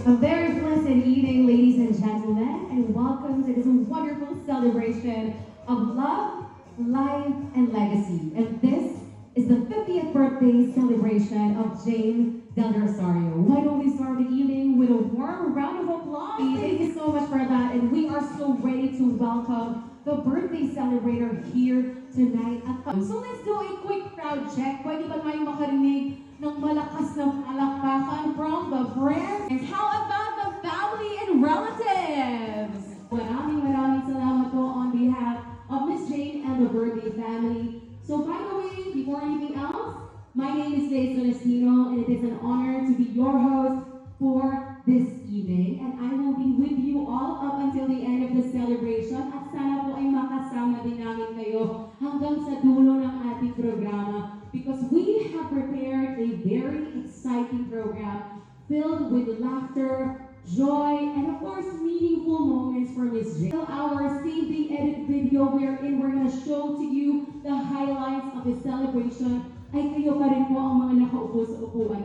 A very blessed evening, ladies and gentlemen, and welcome to this wonderful celebration of love, life, and legacy. And this is the 50th birthday celebration of Jane Del Rosario. Why don't we start the evening with a warm round of applause? Thank you so much for that, and we are so ready to welcome the birthday celebrator here tonight. So let's do a quick crowd check. Pwede ba tayong makarinig ng malakas na palakpakan from the friends? And how about the family and relatives? Maraming salamat po on behalf of Miss Jane and the birthday family. So by the way, before anything else, my name is Leigh Celestino and it is an honor to be your host for this evening. And I will be with you all up until the end of the celebration at sana po ay makasama din namin kayo hanggang sa dulo ng ating programa because we have prepared a very exciting program filled with laughter, joy, and of course, meaningful moments for Miss Jane. Our same-day edit video wherein we're gonna show to you the highlights of the celebration ay kayo pa rin po ang mga nakaupo sa upuan